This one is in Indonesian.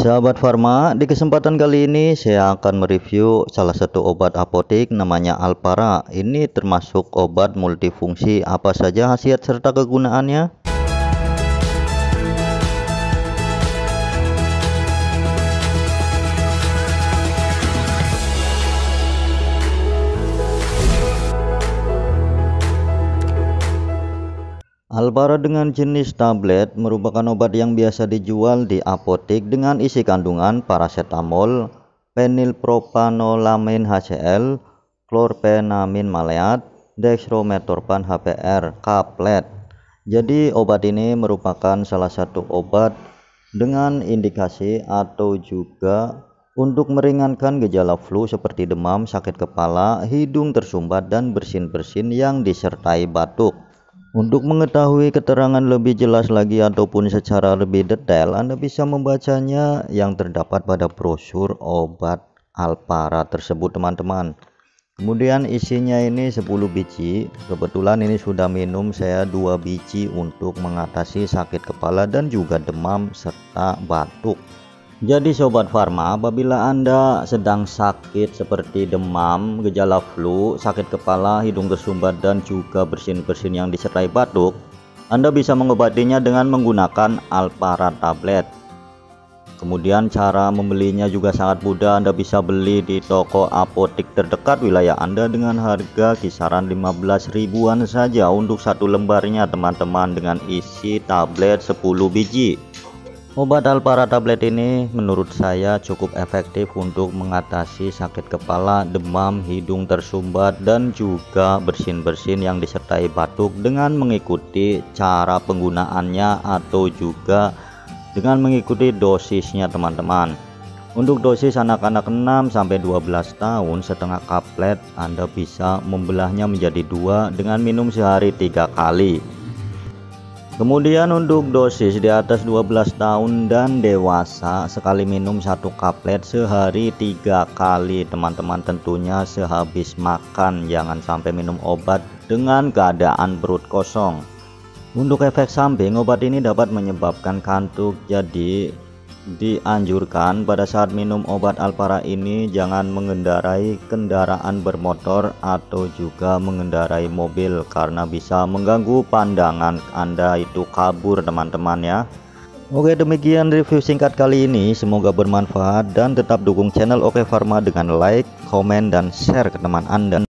Sahabat Farma, di kesempatan kali ini saya akan mereview salah satu obat apotek namanya Alpara. Ini termasuk obat multifungsi. Apa saja khasiat serta kegunaannya? Alpara dengan jenis tablet merupakan obat yang biasa dijual di apotek dengan isi kandungan paracetamol, fenilpropanolamin HCl, klorpenamin maleat, dextrometorphan HPR, kaplet. Jadi obat ini merupakan salah satu obat dengan indikasi atau juga untuk meringankan gejala flu seperti demam, sakit kepala, hidung tersumbat, dan bersin-bersin yang disertai batuk. Untuk mengetahui keterangan lebih jelas lagi ataupun secara lebih detail, Anda bisa membacanya yang terdapat pada brosur obat Alpara tersebut, teman-teman. Kemudian isinya ini 10 biji. Kebetulan ini sudah minum saya 2 biji untuk mengatasi sakit kepala dan juga demam serta batuk. Jadi Sobat Farma, apabila Anda sedang sakit seperti demam, gejala flu, sakit kepala, hidung tersumbat, dan juga bersin-bersin yang disertai batuk, Anda bisa mengobatinya dengan menggunakan Alpara tablet. Kemudian cara membelinya juga sangat mudah. Anda bisa beli di toko apotek terdekat wilayah Anda dengan harga kisaran 15 ribuan saja untuk satu lembarnya, teman-teman, dengan isi tablet 10 biji. Obat Alpara tablet ini menurut saya cukup efektif untuk mengatasi sakit kepala, demam, hidung tersumbat, dan juga bersin-bersin yang disertai batuk dengan mengikuti cara penggunaannya atau juga dengan mengikuti dosisnya, teman-teman. Untuk dosis anak-anak 6-12 tahun, setengah kaplet Anda bisa membelahnya menjadi 2 dengan minum sehari 3 kali. Kemudian untuk dosis di atas 12 tahun dan dewasa, sekali minum 1 kaplet sehari 3 kali, teman-teman, tentunya sehabis makan. Jangan sampai minum obat dengan keadaan perut kosong. Untuk efek samping, obat ini dapat menyebabkan kantuk. Jadi dianjurkan pada saat minum obat Alpara ini jangan mengendarai kendaraan bermotor atau juga mengendarai mobil karena bisa mengganggu pandangan Anda itu kabur, teman-teman ya. Oke, demikian review singkat kali ini, semoga bermanfaat dan tetap dukung channel Oke Farma dengan like, komen, dan share ke teman Anda.